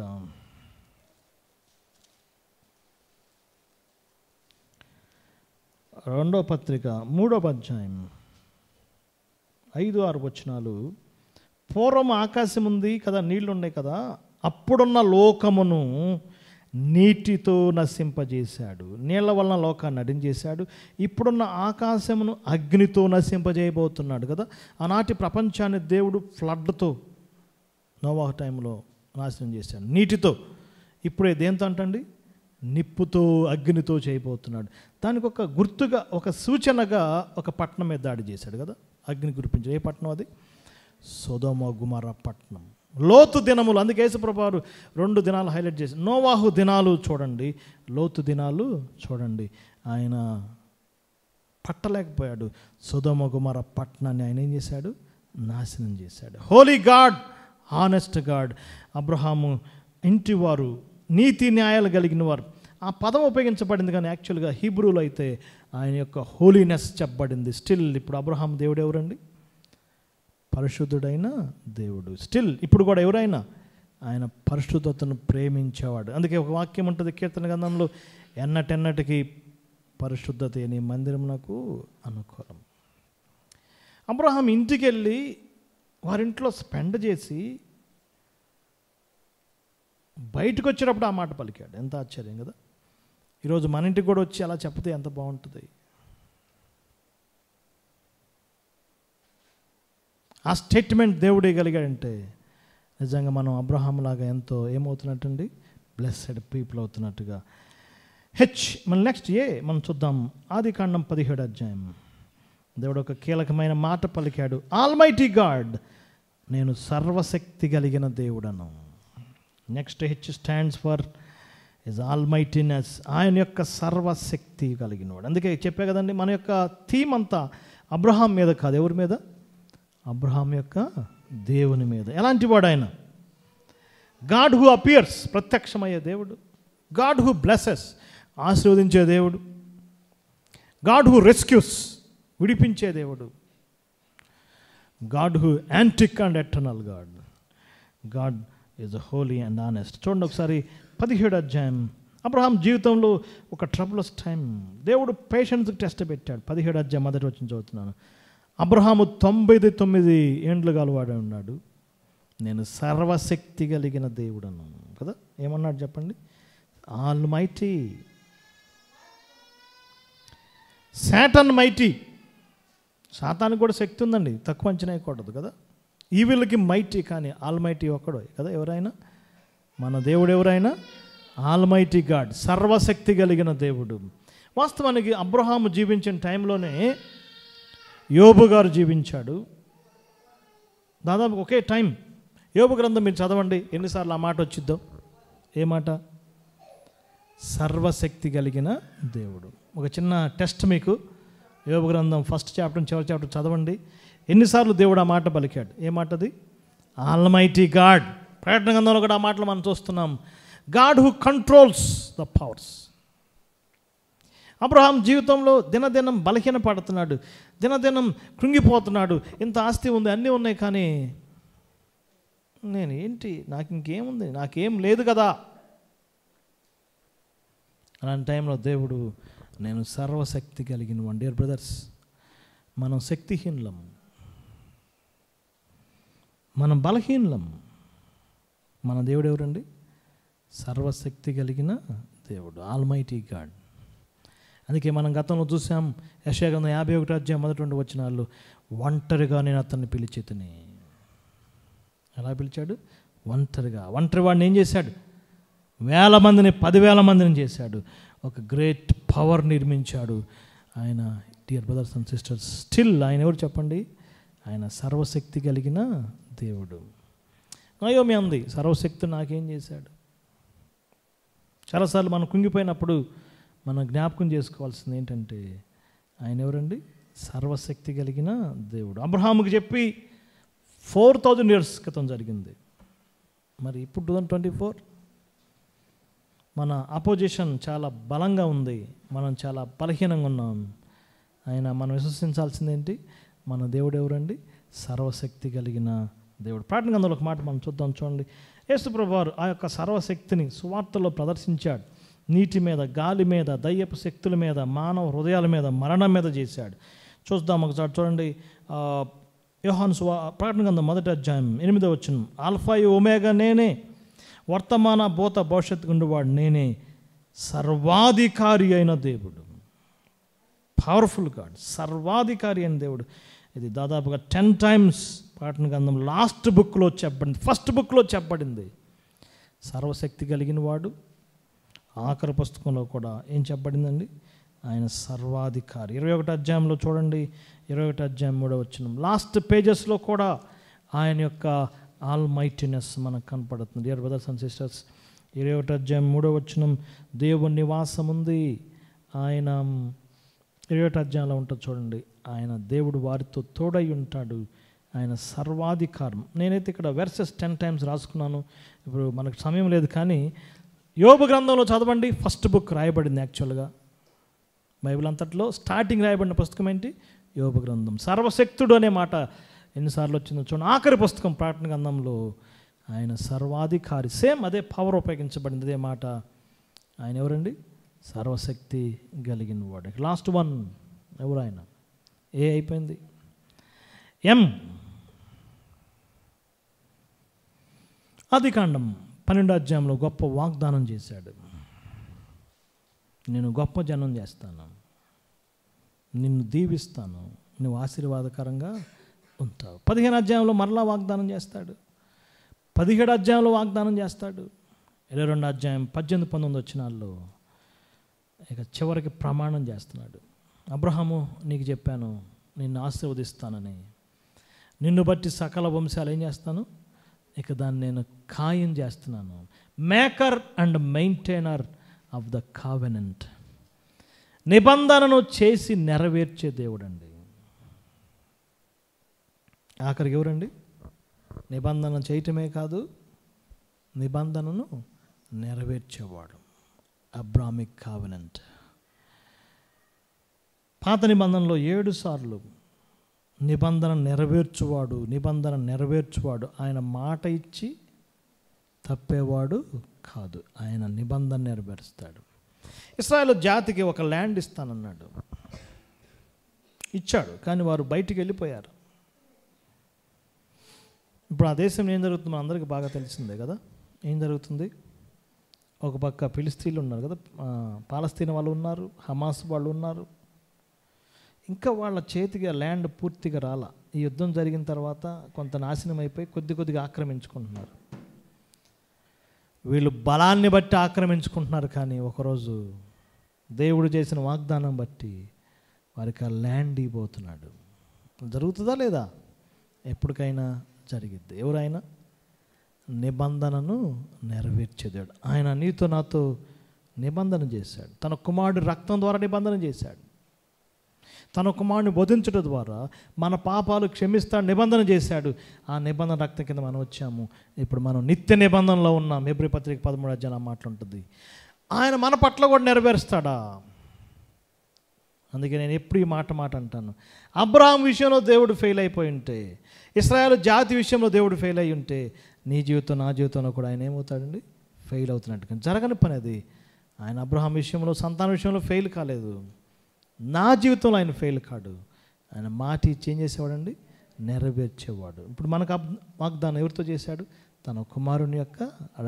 3వ అధ్యాయం 5-6 వచనాలు. పూర్వం ఆకాశం ఉంది కదా, నీళ్లు ఉన్నాయి కదా, అప్పుడున్న లోకమును నీటితో నశింపజేశాడు, నీళ్ల వలన లోకాన్ని నడించేశాడు. ఇప్పుడున్న ఆకాశమును అగ్నితో నశింపజేయబోతున్నాడు కదా. ఆనాటి ప్రపంచాన్ని దేవుడు ఫ్లడ్తో నోవాహు టైంలో నాశనం చేశాడు, నీటితో. ఇప్పుడే దేంతో అంటండి? నిప్పుతో, అగ్నితో చేయబోతున్నాడు. దానికి ఒక గుర్తుగా, ఒక సూచనగా ఒక పట్టణం మీద దాడి చేశాడు కదా, అగ్ని కురిపించాడు. ఏ పట్టణం అది? సొదొమ గొమొర్రా పట్టణం. లోతు దినములు, అందుకే యేసుప్రభువారు 2 దినాలు హైలైట్ చేసి, నోవాహు దినాలు చూడండి, లోతు దినాలు చూడండి. ఆయన పట్టలేకపోయాడు. సొదొమ గొమొర్రా పట్టణాన్ని ఆయన ఏం చేశాడు? నాశనం చేశాడు. Holy God, honest God. Abraham ఇంటివారు, నీతి న్యాయాలు కలిగిన వారు. ఆ పదం ఉపయోగించబడింది, కానీ యాక్చువల్గా హీబ్రూలో అయితే ఆయన యొక్క హోలీనెస్ చెప్పబడింది. స్టిల్ ఇప్పుడు అబ్రహాం దేవుడు ఎవరండి? పరిశుద్ధుడైన దేవుడు. స్టిల్ ఇప్పుడు కూడా ఎవరైనా ఆయన పరిశుద్ధతను ప్రేమించేవాడు. అందుకే ఒక వాక్యం ఉంటుంది కీర్తన గ్రంథంలో, ఎన్నటెన్నటికి పరిశుద్ధత నీ మందిరం నాకు అనుకూలం. అబ్రహాం ఇంటికి వెళ్ళి వారింట్లో స్పెండ్ చేసి బయటకు వచ్చేటప్పుడు ఆ మాట పలికాడు. ఎంత ఆశ్చర్యం కదా! ఈరోజు మన ఇంటికి కూడా వచ్చి అలా చెప్తే ఎంత బాగుంటుంది. ఆ స్టేట్మెంట్ దేవుడు ఇవ్వగలిగాడంటే నిజంగా మనం అబ్రహాం లాగా ఎంతో ఏమవుతున్నట్టండి? Blessed people అవుతున్నట్టుగా. మన నెక్స్ట్ మనం చూద్దాం. ఆదికాండం 17వ అధ్యాయం. దేవుడు ఒక కీలకమైన మాట పలికాడు. ఆల్మైటీ గాడ్, నేను సర్వశక్తి కలిగిన దేవుడను. Next stands for is almightiness. ఆయన యొక్క సర్వశక్తి కలిగినవాడు. అందుకే చెప్పే కదండి, మన యొక్క థీమ్ అంతా అబ్రహాం మీద కాదు. ఎవరి మీద? అబ్రహాం యొక్క దేవుని మీద. ఎలాంటి వాడు ఆయన? గాడ్ హూ అపియర్స్, ప్రత్యక్షమయ్యే దేవుడు. గాడ్ హూ బ్లెసెస్, ఆశీర్వదించే దేవుడు. గాడ్ హూ రెస్క్యూస్, విడిపించే దేవుడు. God who antique and eternal God. God is Holi and honest. చూడండి ఒకసారి 17వ అధ్యాయం. అబ్రహాం జీవితంలో ఒక ట్రబులస్ టైం. దేవుడు పేషెన్స్కి టెస్ట్ పెట్టాడు. 17వ అధ్యాయం మొదటి వచనం చదువుతున్నాను. అబ్రహాము 99 ఏండ్లు గలవాడు ఉన్నాడు. నేను సర్వశక్తి కలిగిన దేవుడను కదా. ఏమన్నాడు చెప్పండి? ఆల్మైటీ. Satan mighty. సాతానికి కూడా శక్తి ఉందండి, తక్కువ అంచనా వేయకూడదు కదా. ఈవిల్కి మైటీ, కానీ ఆల్మైటీ ఒక్కడో కదా. ఎవరైనా మన దేవుడు ఎవరైనా ఆల్మైటీ గాడ్, సర్వశక్తి కలిగిన దేవుడు. వాస్తవానికి అబ్రహాము జీవించిన టైంలోనే యోబు గారు జీవించాడు. దాదాపు ఒకే టైం. యోబు గ్రంథం మీరు చదవండి, ఎన్నిసార్లు ఆ మాట వచ్చిద్దో. ఏ మాట? సర్వశక్తి కలిగిన దేవుడు. ఒక చిన్న టెస్ట్ మీకు. యోబు గ్రంథం 1st చాప్టర్ చివరి చాప్టర్ చదవండి. ఎన్నిసార్లు దేవుడు ఆ మాట పలికాడు? ఏ మాట అది? Almighty God. ప్రకటన గ్రంథంలో కూడా ఆ మాటలు మనం చూస్తున్నాం. God who controls the powers. Abraham జీవితంలో దినదినం బలహీన పడుతున్నాడు, దినదినం కృంగిపోతున్నాడు. ఇంత ఆస్తి ఉంది, అన్నీ ఉన్నాయి, కానీ నేను ఏంటి, నాకు ఇంకేముంది, నాకేం లేదు కదా. అలాంటి టైంలో దేవుడు, నేను సర్వశక్తి కలిగిన వన్. డియర్ బ్రదర్స్, మనం శక్తిహీనులం, మనం బలహీనులం. మన దేవుడు ఎవరండి? సర్వశక్తి కలిగిన దేవుడు, ఆల్మైటీ గాడ్. అందుకే మనం గతంలో చూసాం, యెషయా గ్రంథం 51వ అధ్యాయం 1-2 వచనాల్లో, ఒంటరిగా నేను అతన్ని పిలిచితిని. ఎలా పిలిచాడు? ఒంటరిగా. ఒంటరి వాడిని ఏం చేశాడు? 1000 మందిని 10,000 మందిని చేశాడు. ఒక గ్రేట్ పవర్ నిర్మించాడు ఆయన. Dear brothers and sisters, still ఆయన ఎవరు చెప్పండి? ఆయన సర్వశక్తి కలిగిన దేవుడు. నయోమి అంది, సర్వశక్తి నాకేం చేశాడు? చాలాసార్లు మనం కుంగిపోయినప్పుడు మనం జ్ఞాపకం చేసుకోవాల్సింది ఏంటంటే, ఆయన ఎవరండి? సర్వశక్తి కలిగిన దేవుడు. అబ్రహాముకి చెప్పి 4000 years క్రితం జరిగింది. మరి ఇప్పుడు 2024 మన అపోజిషన్ చాలా బలంగా ఉంది, మనం చాలా బలహీనంగా ఉన్నాం. ఆయన మనం విశ్వసించాల్సింది ఏంటి? మన దేవుడు ఎవరండి? సర్వశక్తి కలిగిన దేవుడు. ప్రకటన గ్రంథంలో ఒక మాట మనం చూద్దాం. చూడండి, యేసు ప్రభువారు ఆ యొక్క సర్వశక్తిని సువార్తలో ప్రదర్శించాడు. నీటి మీద, గాలి మీద, దయ్యపు శక్తుల మీద, మానవ హృదయాల మీద, మరణం మీద చేశాడు. చూద్దాం ఒకసారి. చూడండి, యోహాను ప్రకటన గ్రంథం 1వ అధ్యాయం 8వ వచనం. ఆల్ఫాయు ఒమేగా నేనే, వర్తమాన భూత భవిష్యత్తు ఉండేవాడు నేనే, సర్వాధికారి అయిన దేవుడు. పవర్ఫుల్ గాడ్, సర్వాధికారి అయిన దేవుడు. ఇది దాదాపుగా 10 times ప్రకటన గ్రంథం లాస్ట్ బుక్లో చెప్పబడింది, ఫస్ట్ బుక్లో చెప్పబడింది. సర్వశక్తి కలిగిన వాడు. ఆఖరి పుస్తకంలో కూడా ఏం చెప్పబడిందండి? ఆయన సర్వాధికారి. 21వ అధ్యాయంలో చూడండి, 21వ అధ్యాయం 3వ వచనం. లాస్ట్ పేజెస్లో కూడా ఆయన యొక్క ఆల్మైటీనెస్ మనకు కనపడుతుంది. డియర్ బ్రదర్స్ అండ్ సిస్టర్స్, 21వ అధ్యాయం 3వ వచనం, దేవుని నివాసం ఉంది, ఆయన 21 అధ్యాయంలో ఉంటుంది చూడండి. ఆయన దేవుడు వారితో తోడై ఉంటాడు, ఆయన సర్వాధికారం. నేనైతే ఇక్కడ వెర్సెస్ 10 టైమ్స్ రాసుకున్నాను, ఇప్పుడు మనకు సమయం లేదు. కానీ యోబు గ్రంథంలో చదవండి, ఫస్ట్ బుక్ రాయబడింది. యాక్చువల్గా బైబిల్ అంతట్లో స్టార్టింగ్ రాయబడిన పుస్తకం ఏంటి? యోబు గ్రంథం. సర్వశక్తుడు అనే మాట ఎన్నిసార్లు వచ్చిందో చూడండి. ఆఖరి పుస్తకం ప్రకటన గ్రంథంలో ఆయన సర్వాధికారి. సేమ్ అదే పవర్ ఉపయోగించబడింది, అదే మాట. ఆయన ఎవరండి? సర్వశక్తి కలిగిన వాడు. లాస్ట్ వన్ ఎవరు? ఆయన ఏ అయిపోయింది. ఎం. ఆదికాండం 12 అధ్యాయంలో గొప్ప వాగ్దానం చేశాడు. నేను గొప్ప జనం చేస్తాను, నిన్ను దీవిస్తాను, నువ్వు ఆశీర్వాదకరంగా ఉంటావు. 15 అధ్యాయంలో మరలా వాగ్దానం చేస్తాడు. 17 అధ్యాయంలో వాగ్దానం చేస్తాడు. 22 అధ్యాయం 18-19 వచనాల్లో ఇక చివరికి ప్రమాణం చేస్తున్నాడు. అబ్రహాము, నీకు చెప్పాను నిన్ను ఆశీర్వదిస్తానని, నిన్ను బట్టి సకల వంశాలు ఏం చేస్తాను, ఇక దాన్ని నేను ఖాయం చేస్తున్నాను. Maker and maintainer of the covenant. నిబంధనను చేసి నెరవేర్చే దేవుడు అండి. ఆఖరికి ఎవరండి? నిబంధన చేయటమే కాదు, నిబంధనను నెరవేర్చేవాడు. అబ్రామిక్ కావెనెంట్. పాత నిబంధనలో 7 సార్లు నిబంధన నెరవేర్చువాడు. ఆయన మాట ఇచ్చి తప్పేవాడు కాదు, ఆయన నిబంధన నెరవేరుస్తాడు. ఇశ్రాయేలు జాతికి ఒక ల్యాండ్ ఇస్తానన్నాడు, ఇచ్చాడు, కానీ వారు బయటికి వెళ్ళిపోయారు. ఇప్పుడు ఆ దేశం ఏం జరుగుతుందో అందరికీ బాగా తెలిసిందే కదా. ఏం జరుగుతుంది? ఒక పక్క ఫిలిస్తీన్లు ఉన్నారు కదా, పాలస్తీనా వాళ్ళు ఉన్నారు, హమాస్ వాళ్ళు ఉన్నారు. ఇంకా వాళ్ళ చేతికి ఆ ల్యాండ్ పూర్తిగా రాల. ఈ యుద్ధం జరిగిన తర్వాత కొంత నాశనం అయిపోయి కొద్దిగా ఆక్రమించుకుంటున్నారు. వీళ్ళు బలాన్ని బట్టి ఆక్రమించుకుంటున్నారు, కానీ ఒకరోజు దేవుడు చేసిన వాగ్దానం బట్టి వారికి ఆ ల్యాండ్ ఇవ్వబోతున్నాడు. జరుగుతుందా లేదా? ఎప్పటికైనా జరిగిద్ది. ఎవరైనా నిబంధనను నెరవేర్చేదాడు. ఆయన నీతో నాతో నిబంధన చేశాడు. తన కుమారుడి రక్తం ద్వారా నిబంధన చేశాడు. తన కుమారుని బోధించడం ద్వారా మన పాపాలు క్షమిస్తాడు నిబంధన చేశాడు. ఆ నిబంధన రక్తం కింద మనం వచ్చాము. ఇప్పుడు మనం నిత్య నిబంధనలో ఉన్నాం. హెబ్రీ పత్రిక 13 అధ్యాయం మాట్లాడుతుంది. ఆయన మన పట్ల కూడా నెరవేరుస్తాడా? అందుకే నేను ఎప్పుడు ఈ మాట అంటాను. అబ్రహాం విషయంలో దేవుడు ఫెయిల్ అయిపోయి ఉంటే, ఇశ్రాయేలు జాతి విషయంలో దేవుడు ఫెయిల్ అయి ఉంటే, నీ జీవితం నా జీవితంలో కూడా ఆయన ఏమవుతాడండి? ఫెయిల్ అవుతున్నట్టు. కానీ జరగని పని అది. ఆయన అబ్రహాం విషయంలో, సంతాన విషయంలో ఫెయిల్ కాలేదు. నా జీవితంలో ఆయన ఫెయిల్ కాడు. ఆయన మాట ఇచ్చి ఏం చేసేవాడండి? నెరవేర్చేవాడు. ఇప్పుడు మనకు వాగ్దానం ఎవరితో చేశాడు? తన కుమారుని యొక్క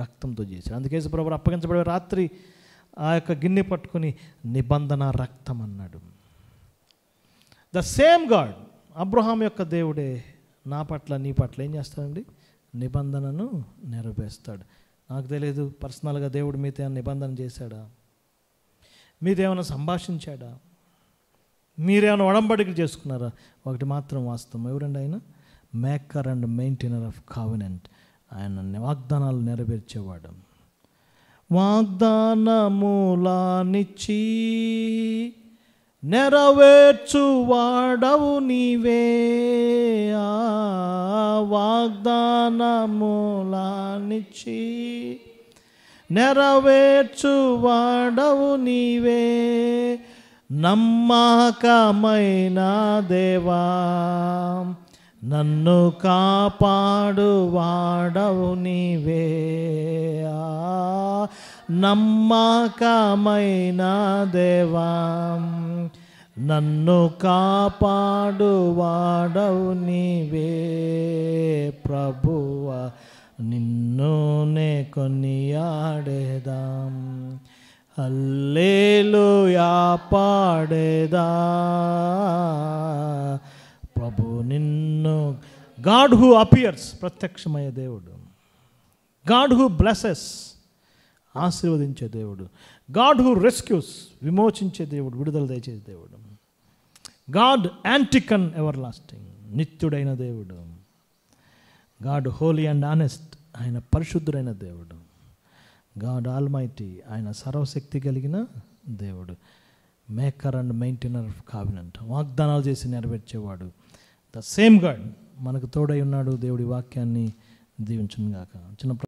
రక్తంతో చేశాడు. అందుకే యేసుప్రభువు అప్పగించబడే రాత్రి ఆ యొక్క గిన్నె పట్టుకుని నిబంధన రక్తం అన్నాడు. ద సేమ్ గాడ్, అబ్రహాం యొక్క దేవుడే నా పట్ల నీ పట్ల ఏం చేస్తాడండి? నిబంధనను నెరవేరుస్తాడు. నాకు తెలియదు పర్సనల్గా దేవుడు మీతో ఏమైనా నిబంధన చేశాడా? మీతో ఏమైనా సంభాషించాడా? మీరేమైనా ఒడంబడికలు చేసుకున్నారా? ఒకటి మాత్రం వాస్తవం. ఎవరండి ఆయన? Maker and maintainer of covenant. ఆయన వాగ్దానాలు నెరవేర్చేవాడు. వాగ్దానములానిచ్చి నెరవేర్చువాడవు నీవే. వాగ్దానములానిచ్చి నెరవేర్చువాడవు నీవే. నమ్మకమైన దేవా, నన్ను కాపాడువాడవు నీవే. నమ్మకమైన దేవా, నన్ను కాపాడువాడవు నీవే. ప్రభువా, నిన్ను నే కొనియాడేదాం, హల్లెలూయా పాడేదా. ప్రభు నిన్ను, గాడ్ హూ అపియర్స్, ప్రత్యక్షమయ్యే దేవుడు. గాడ్ హూ బ్లెసెస్, ఆశీర్వదించే దేవుడు. గాడ్ హూ రెస్క్యూస్, విమోచించే దేవుడు, విడుదల దయచేసే దేవుడు. గాడ్ యాంటికన్ ఎవర్ లాస్టింగ్, నిత్యుడైన దేవుడు. గాడ్ హోలీ అండ్ ఆనెస్ట్, ఆయన పరిశుద్ధుడైన దేవుడు. గాడ్ ఆల్మైటీ, ఆయన సర్వశక్తి కలిగిన దేవుడు. మేకర్ అండ్ మెయింటైనర్ ఆఫ్ కావినెంట్, వాగ్దానాలు చేసి నెరవేర్చేవాడు. ద సేమ్ గాడ్ మనకు తోడై ఉన్నాడు. దేవుడి వాక్యాన్ని దీవించును గాక. చిన్న